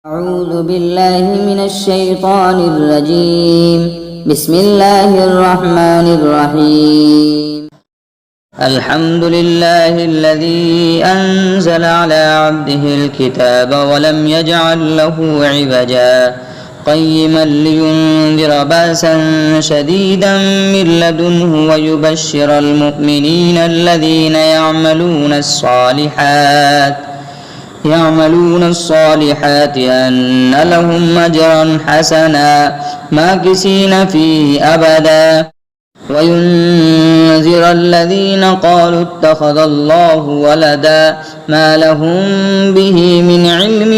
أعوذ بالله من الشيطان الرجيم. بسم الله الرحمن الرحيم. الحمد لله الذي أنزل على عبده الكتاب ولم يجعل له عوجا قيما لينذر بأسا شديدا من لدنه ويبشر المؤمنين الذين يعملون الصالحات أن لهم أجرا حسنا ماكثين فيه أبدا وينذر الذين قالوا اتخذ الله ولدا ما لهم به من علم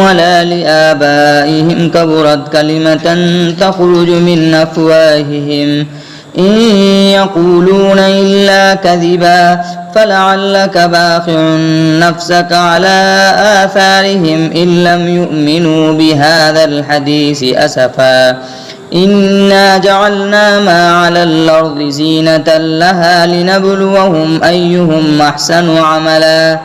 ولا لآبائهم كبرت كلمة تخرج من أفواههم إن يقولون إلا كذبا فلعلك باخع نفسك على آثارهم إن لم يؤمنوا بهذا الحديث أسفا إنا جعلنا ما على الأرض زينة لها لنبلوهم أيهم أحسن عملا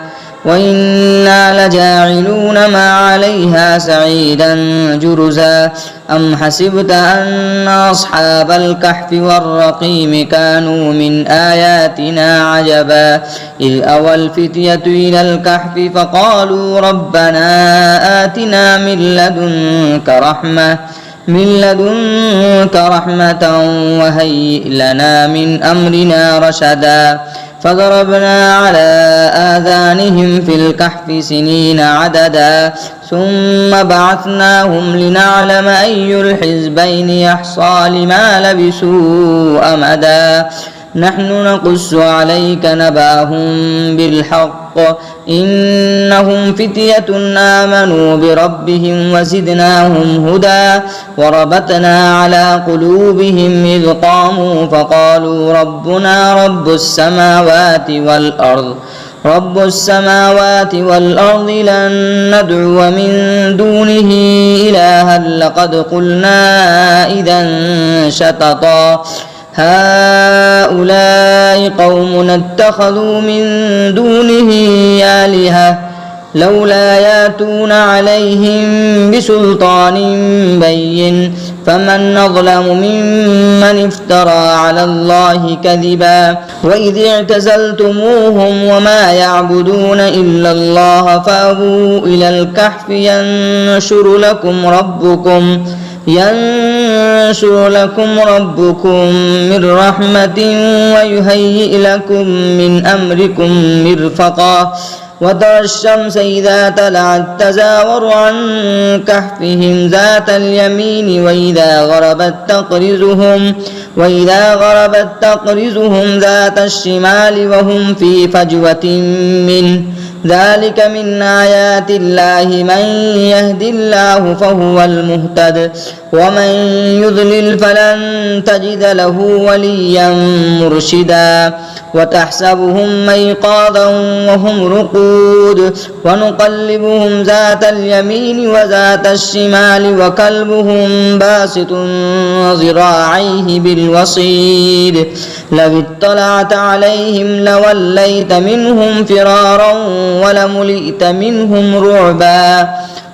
وإنا لجاعلون ما عليها سعيدا جرزا أم حسبت أن أصحاب الكهف والرقيم كانوا من آياتنا عجبا إذ أوى الفتية إلى الكهف فقالوا ربنا آتنا من لدنك رحمة وهيئ لنا من أمرنا رشدا فضربنا على آذانهم في الكهف سنين عددا ثم بعثناهم لنعلم أي الحزبين يحصى لما لبثوا أمدا نحن نقص عليك نبأهم بالحق إنهم فتية آمنوا بربهم وزدناهم هدى وربطنا على قلوبهم إذ قاموا فقالوا ربنا رب السماوات والأرض لن ندعو من دونه إلها لقد قلنا إذا شططا هؤلاء قوم اتخذوا من دونه آلهة لولا ياتون عليهم بسلطان بين فمن أظلم ممن افترى على الله كذبا وإذ اعتزلتموهم وما يعبدون إلا الله فأووا إلى الكهف ينشر لكم ربكم من رحمة ويهيئ لكم من أمركم مرفقا وترى الشمس إذا طلعت تزاور عن كهفهم ذات اليمين وإذا غربت تقرضهم ذات الشمال وهم في فجوة منه ذلك من آيات الله من يهد الله فهو المهتد ومن يضلل فلن تجد له وليا مرشدا وتحسبهم أيقاظا وهم رقود ونقلبهم ذات اليمين وذات الشمال وكلبهم باسط ذراعيه بالوصيد لو اطلعت عليهم لوليت منهم فرارا ولملئت منهم رعبا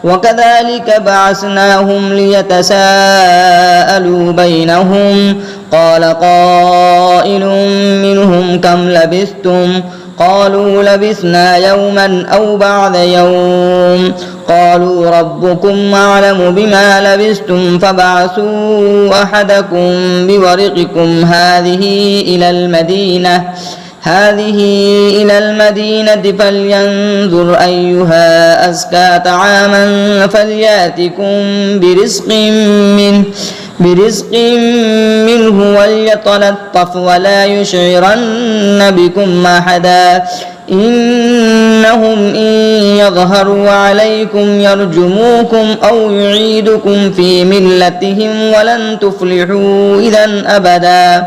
وكذلك بعثناهم ليتساءلوا بينهم قال قائل منهم كم لبثتم قالوا لبثنا يوما أو بعض يوم قالوا ربكم أعلم بما لبثتم فابعثوا أحدكم بورقكم هذه إلى المدينة فلينظر أيها أزكى طعاما فليأتكم برزق منه وليتلطف ولا يشعرن بكم أحدا إنهم إن يظهروا عليكم يرجموكم أو يعيدكم في ملتهم ولن تفلحوا إذا أبدا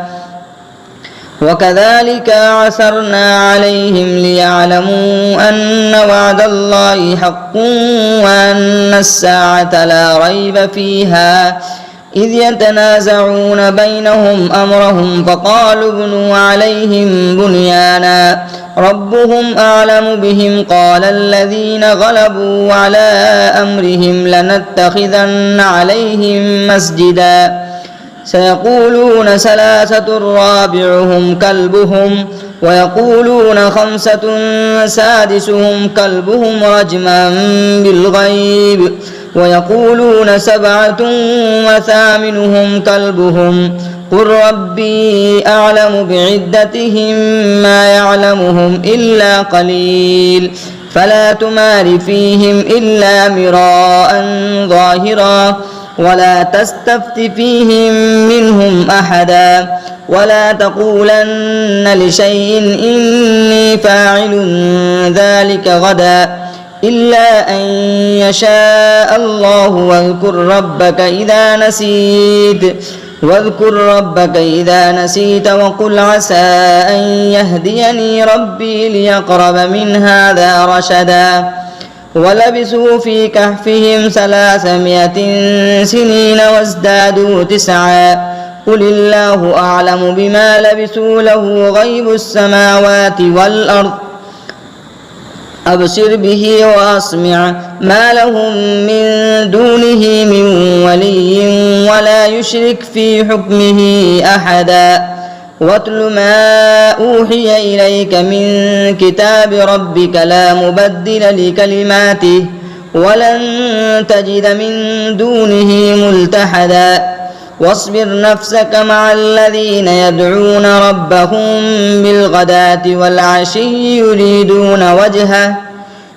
وكذلك عثرنا عليهم ليعلموا أن وعد الله حق وأن الساعة لا ريب فيها إذ يتنازعون بينهم أمرهم فقالوا ابنوا عليهم بنيانا ربهم أعلم بهم قال الذين غلبوا على أمرهم لنتخذن عليهم مسجدا سيقولون ثلاثة رابعهم كلبهم ويقولون خمسة سادسهم كلبهم رجما بالغيب ويقولون سبعة وثامنهم كلبهم قل ربي أعلم بعدتهم ما يعلمهم إلا قليل فلا تمار فيهم إلا مراء ظاهرا ولا تستفت فيهم منهم أحدا ولا تقولن لشيء إني فاعل ذلك غدا إلا أن يشاء الله واذكر ربك إذا نسيت وقل عسى أن يهديني ربي ليقرب من هذا رشدا ولبثوا في كهفهم 300 سنين وازدادوا 9 قل الله أعلم بما لبثوا له غيب السماوات والأرض أبصر به وأسمع ما لهم من دونه من ولي ولا يشرك في حكمه أحدا واتل ما أوحي إليك من كتاب ربك لا مبدل لكلماته ولن تجد من دونه ملتحدا واصبر نفسك مع الذين يدعون ربهم بالغداة والعشي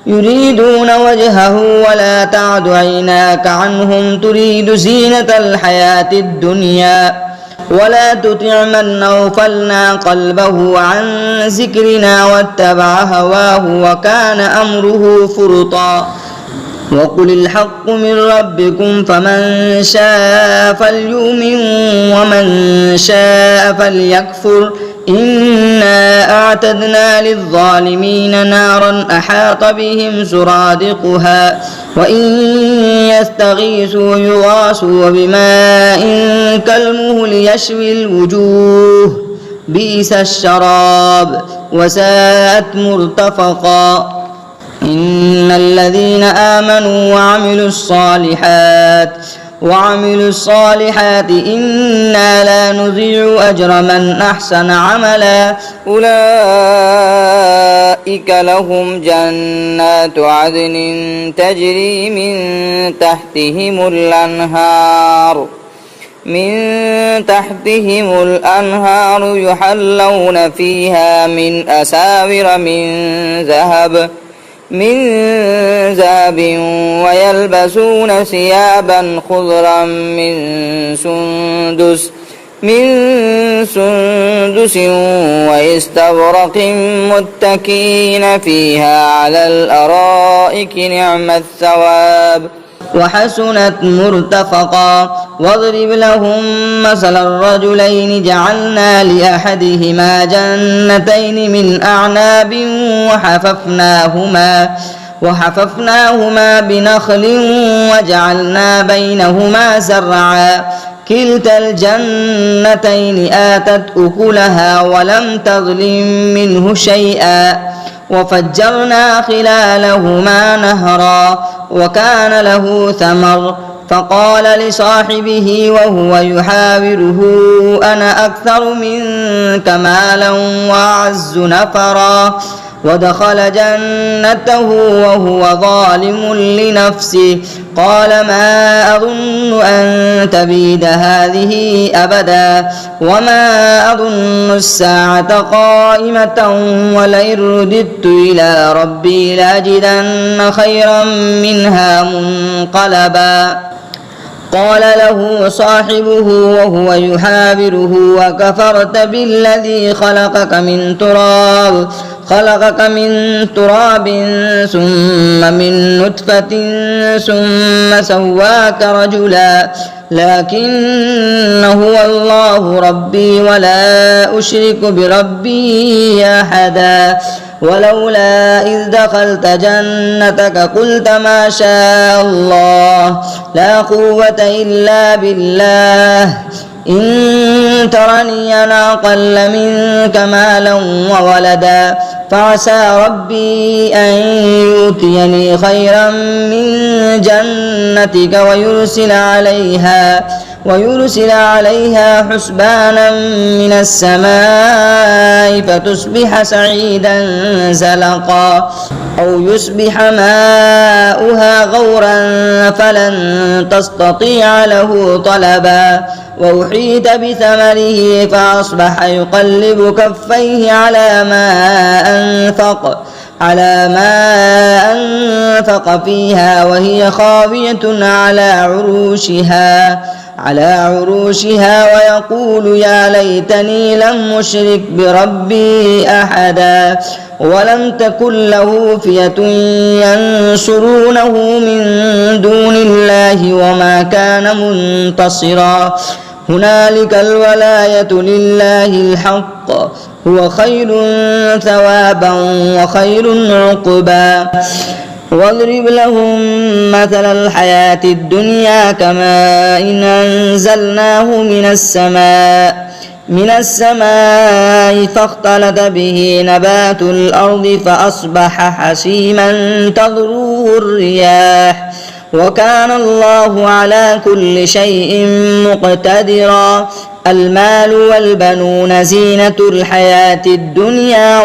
يريدون وجهه ولا تعد عيناك عنهم تريد زينة الحياة الدنيا ولا تطع من أغفلنا قلبه عن ذكرنا واتبع هواه وكان أمره فرطا وقل الحق من ربكم فمن شاء فليؤمن ومن شاء فليكفر إنا أعتدنا للظالمين نارا أحاط بهم سرادقها وإن يستغيثوا يغاثوا بماء كالمهل يشوي الوجوه بئس الشراب وساءت مرتفقا إن الذين آمنوا وعملوا الصالحات إنا لا نضيع أجر من أحسن عملا أولئك لهم جنات عدن تجري من تحتهم الأنهار يحلون فيها من أساور من ذهب ويلبسون ثيابا خضرا من سندس واستبرق متكئين فيها على الأرائك نعم الثواب وحسنت مرتفقا واضرب لهم مثل الرجلين جعلنا لأحدهما جنتين من أعناب وحففناهما بنخل وجعلنا بينهما زرعا كلتا الجنتين آتت أكلها ولم تظلم منه شيئا وفجرنا خلالهما نهرا وكان له ثمر فقال لصاحبه وهو يحاوره أنا أكثر منك مالا وأعز نفرا ودخل جنته وهو ظالم لنفسه قال ما أظن أن تبيد هذه أبدا وما أظن الساعة قائمة ولئن رددت إلى ربي لأجدن خيرا منها منقلبا قال له صاحبه وهو يحاوره وكفرت بالذي خلقك من تراب خلقك من تراب ثم من نطفة ثم سواك رجلا لكن هو الله ربي ولا أشرك بربي أحدا ولولا إذ دخلت جنتك قلت ما شاء الله لا قوة إلا بالله إن ترني أنا أقل منك مالا وولدا فعسى ربي أن يؤتيني خيرا من جنتك ويرسل عليها حسبانا من السماء فتصبح سعيدا زلقا أو يصبح ماؤها غورا فلن تستطيع له طلبا وأحيط بثمره فأصبح يقلب كفيه على ما أنفق فيها وهي خاوية على عروشها ويقول يا ليتني لم أشرك بربي أحدا ولم تكن له فئة ينصرونه من دون الله وما كان منتصرا هنالك الولاية لله الحق هو خير ثوابا وخير عقبا واضرب لهم مثل الحياة الدنيا كماء إن أنزلناه من السماء فاختلط به نبات الأرض فأصبح حسيما تذروه الرياح وكان الله على كل شيء مقتدرا المال والبنون زينة الحياة الدنيا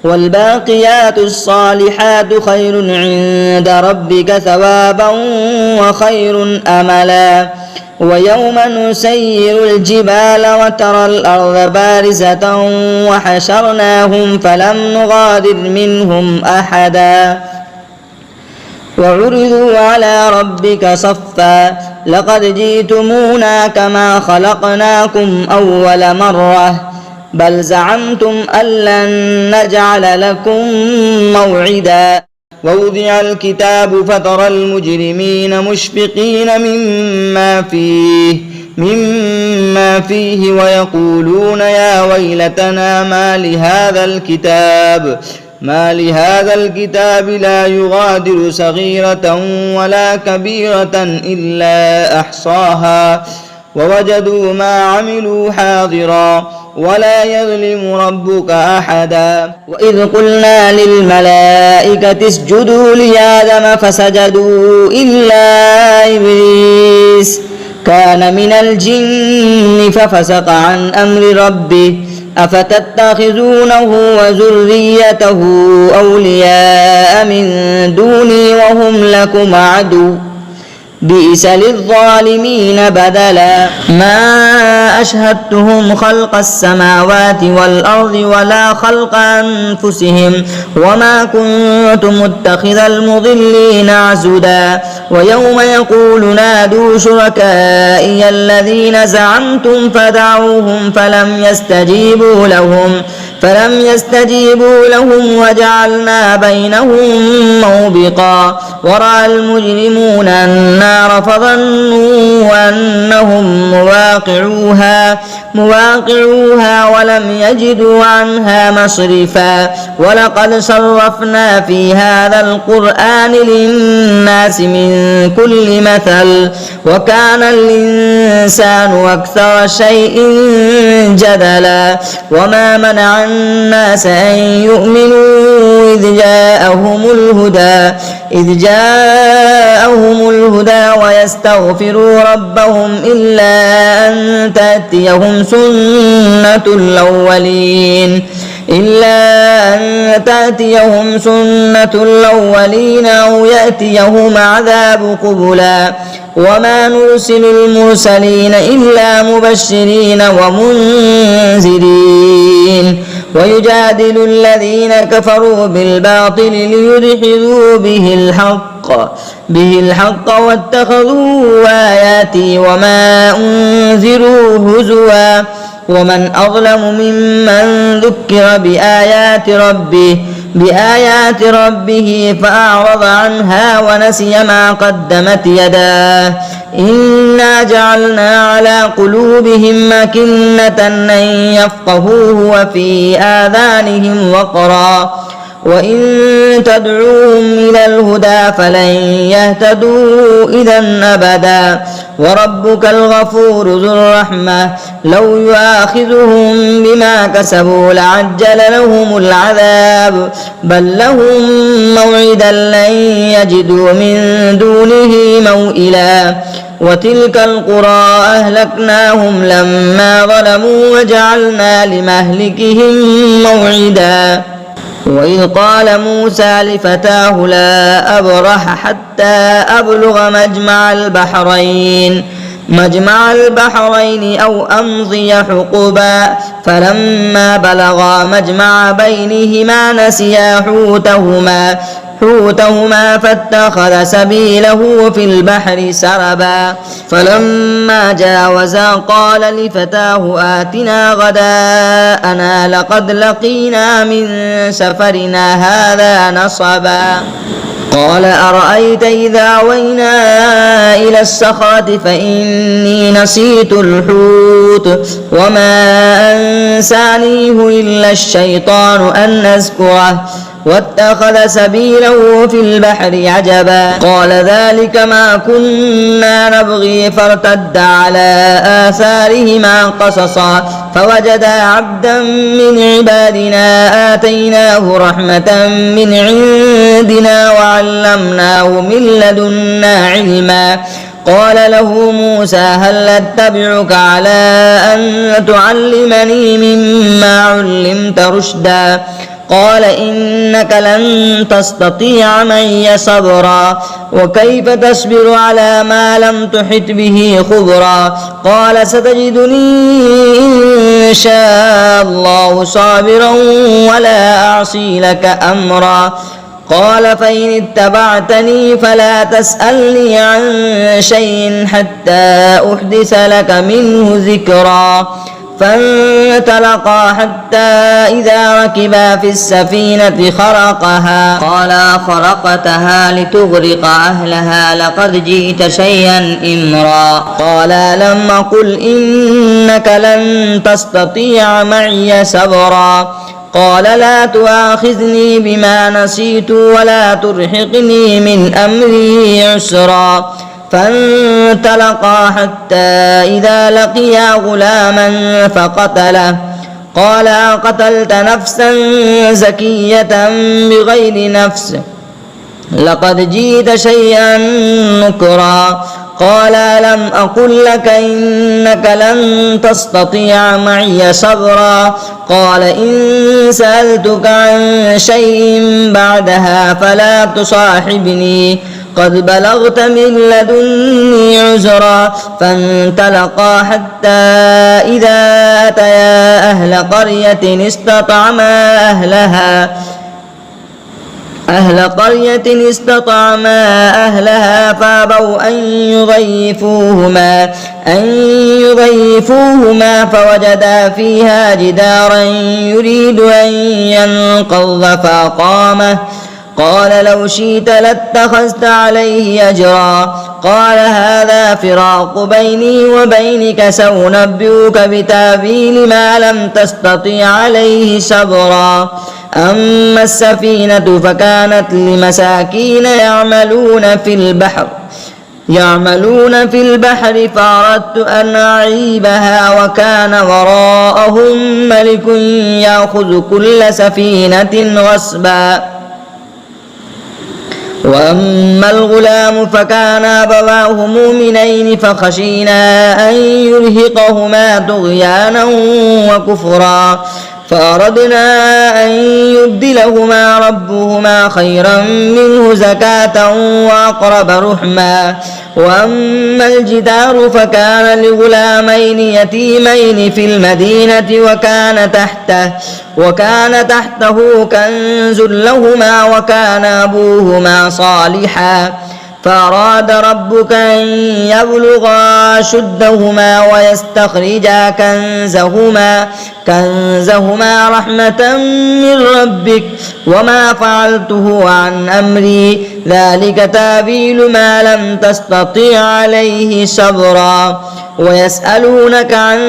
والباقيات الصالحات خير عند ربك ثوابا وخير أملا ويوم نسير الجبال وترى الأرض بارزة وحشرناهم فلم نغادر منهم أحدا وعرضوا على ربك صفا لقد جئتمونا كما خلقناكم أول مرة بل زعمتم أن لن نجعل لكم موعدا ووضع الكتاب فترى المجرمين مشفقين مما فيه ويقولون يا ويلتنا ما لهذا الكتاب لا يغادر صغيرة ولا كبيرة إلا أحصاها ووجدوا ما عملوا حاضرا ولا يظلم ربك أحدا وإذ قلنا للملائكة اسجدوا لآدم فسجدوا إلا إبليس كان من الجن ففسق عن أمر ربه أفتتخذونه وذريته أولياء من دوني وهم لكم عدو بئس للظالمين بدلا ما أشهدتهم خلق السماوات والأرض ولا خلق أنفسهم وما كنت متخذ المضلين عزدا ويوم يقول نادوا شركائي الذين زعمتم فدعوهم فلم يستجيبوا لهم وجعلنا بينهم موبقا ورأى المجرمون النار فظنوا أنهم مواقعوها ولم يجدوا عنها مصرفا ولقد صرفنا في هذا القرآن للناس من كل مثل وكان الإنسان أكثر شيء جدلا وما منع الناس أن يؤمنوا إذ جاءهم الهدى ويستغفروا ربهم إلا أن تأتيهم سنة الأولين أو يأتيهم عذاب قبلا وما نرسل المرسلين إلا مبشرين ومنذرين ويجادل الذين كفروا بالباطل ليدحضوا به الحق واتخذوا آياتي وما أنذروا هزوا ومن أظلم ممن ذكر بآيات ربه فأعرض عنها ونسي ما قدمت يداه إنا جعلنا على قلوبهم أكنة أن يفقهوه وفي آذانهم وقرا وإن تدعوهم إلى الهدى فلن يهتدوا إذا أبدا وربك الغفور ذو الرحمة لو يؤاخذهم بما كسبوا لعجل لهم العذاب بل لهم موعدا لن يجدوا من دونه موئلا وتلك القرى أهلكناهم لما ظلموا وجعلنا لمهلكهم موعدا وإذ قال موسى لفتاه لا أبرح حتى أبلغ مجمع البحرين أو أمضي حقبا فلما بلغا مجمع بينهما نسيا حوتهما فاتخذ سبيله في البحر سربا فلما جاوزا قال لفتاه آتنا غداءنا لقد لقينا من سفرنا هذا نصبا قال أرأيت إذا أوينا إلى الصخرة فإني نسيت الحوت وما أنسانيه إلا الشيطان أن أذكره واتخذ سبيله في البحر عجبا قال ذلك ما كنا نبغي فارتد على آثارهما قصصا فوجدا عبدا من عبادنا آتيناه رحمة من عندنا وعلمناه من لدنا علما قال له موسى هل أتبعك على أن تعلمني مما علمت رشدا قال إنك لن تستطيع معي صبرا وكيف تصبر على ما لم تحط به خبرا قال ستجدني إن شاء الله صابرا ولا أعصي لك أمرا قال فإن اتبعتني فلا تسألني عن شيء حتى أحدث لك منه ذكرا فانطلقا حتى إذا ركبا في السفينة خرقتها لتغرق أهلها لقد جئت شيئا إمرا قال لم أقل إنك لن تستطيع معي صبرا قال لا تؤاخذني بما نسيت ولا ترهقني من أمري عسرا فانطلقا حتى إذا لقيا غلاما فقتله قال أقتلت نفسا زكية بغير نفس لقد جئت شيئا نكرا قال لم أقل لك إنك لن تستطيع معي صبرا قال إن سألتك عن شيء بعدها فلا تصاحبني قد بلغت من لدني عذرا فانطلقا حتى إذا أتيا أهل قرية استطعما أهلها فأبوا أن يضيفوهما فوجدا فيها جدارا يريد أن ينقض فأقامه قال لو شئت لاتخذت عليه أجرا قال هذا فراق بيني وبينك سأنبئك بتأويل ما لم تستطع عليه صبرا أما السفينة فكانت لمساكين يعملون في البحر فأردت أن أعيبها وكان وراءهم ملك يأخذ كل سفينة غصبا وأما الغلام فكان أبواه مؤمنين فخشينا أن يرهقهما طغيانا وكفرا فأردنا أن يبدلهما ربهما خيرا منه زكاة وأقرب رحما وأما الجدار فكان لغلامين يتيمين في المدينة وكان تحته كنز لهما وكان أبوهما صالحا فأراد ربك أن يبلغا أشدهما ويستخرجا كنزهما رحمة من ربك وما فعلته عن أمري ذلك تأويل ما لم تستطع عليه صبرا ويسألونك عن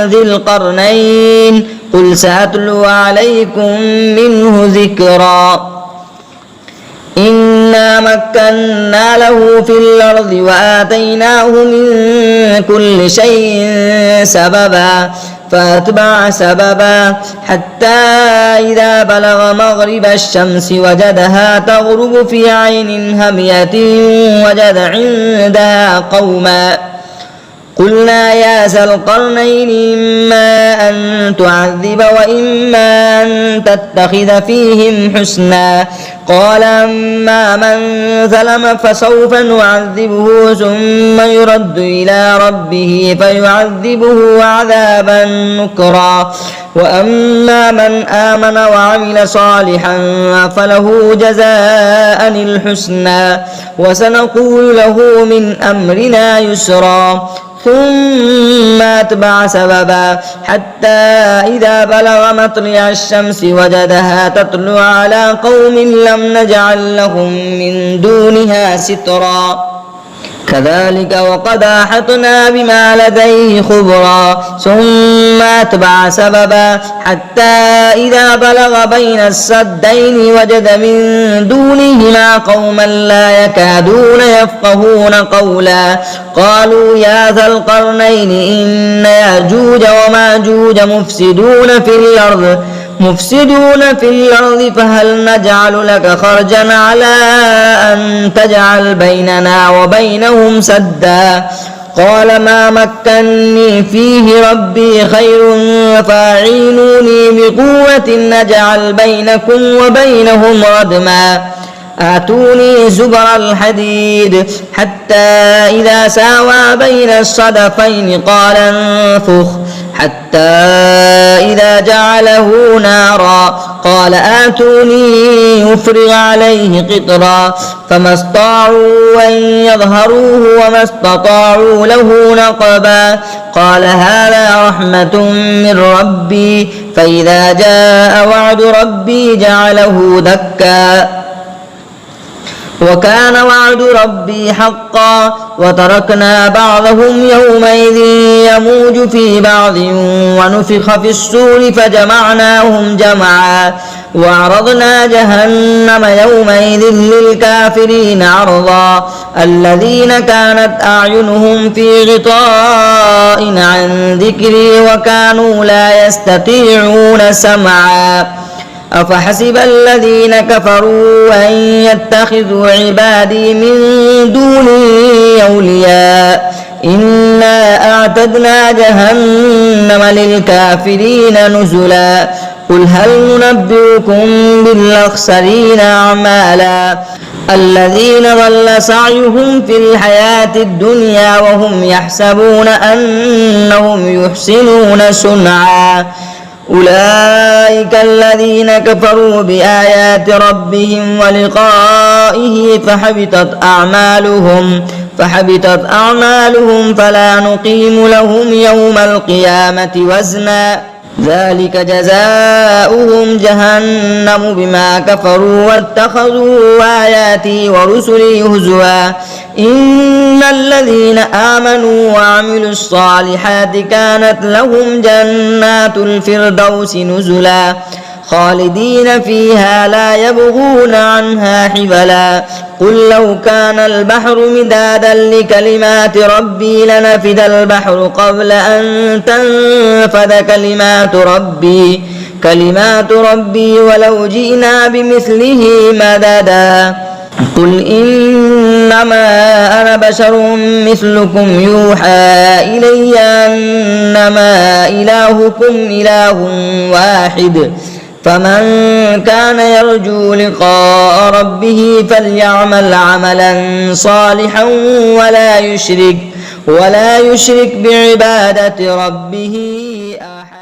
ذي القرنين قل سأتلو عليكم منه ذكرا إنا مكنا له في الأرض وآتيناه من كل شيء سببا فأتبع سببا حتى إذا بلغ مغرب الشمس وجدها تغرب في عين همية وجد عندها قوما قلنا يا ذا القرنين إما أن تعذب وإما أن تتخذ فيهم حسنا قال أما من ظلم فسوف نعذبه ثم يرد إلى ربه فيعذبه عذابا نكرا وأما من آمن وعمل صالحا فله جزاء الحسنى وسنقول له من أمرنا يسرا ثم أتبع سببا حتى إذا بلغ مطلع الشمس وجدها تطلع على قوم لم نجعل لهم من دونها سترا كذلك وقد أحطنا بما لديه خبرا ثم أتبع سببا حتى إذا بلغ بين السدين وجد من دونهما قوما لا يكادون يفقهون قولا قالوا يا ذا القرنين إن يأجوج وماجوج مفسدون في الأرض فهل نجعل لك خرجا على أن تجعل بيننا وبينهم سدا قال ما مكني فيه ربي خير فاعينوني بقوة نجعل بينكم وبينهم ردما آتوني زبر الحديد حتى إذا ساوى بين الصدفين قال انفخ حتى إذا جعله نارا قال آتوني أفرغ عليه قطرا فما استطاعوا أن يظهروه وما استطاعوا له نقبا قال هذا رحمة من ربي فإذا جاء وعد ربي جعله دكا وكان وعد ربي حقا وتركنا بعضهم يومئذ يموج في بعض ونفخ في الصور فجمعناهم جمعا وعرضنا جهنم يومئذ للكافرين عرضا الذين كانت أعينهم في غطاء عن ذكري وكانوا لا يستطيعون سمعا أفحسب الذين كفروا أن يتخذوا عبادي من دوني أولياء إنا أعتدنا جهنم للكافرين نزلا قل هل ننبئكم بالأخسرين أعمالا الذين ضل سعيهم في الحياة الدنيا وهم يحسبون أنهم يحسنون صنعا أولئك الذين كفروا بآيات ربهم ولقائه فحبطت أعمالهم فلا نقيم لهم يوم القيامة وزنا ذلك جزاؤهم جهنم بما كفروا واتخذوا آياتي ورسلي هزوا إن الذين آمنوا وعملوا الصالحات كانت لهم جنات الفردوس نزلا خالدين فيها لا يبغون عنها حولا قل لو كان البحر مدادا لكلمات ربي لنفد البحر قبل أن تنفد كلمات ربي ولو جئنا بمثله مددا قل إنما أنا بشر مثلكم يوحى إلي أنما إلهكم إله واحد فمن كان يرجو لقاء ربه فليعمل عملا صالحا ولا يشرك بعبادة ربه أحدا.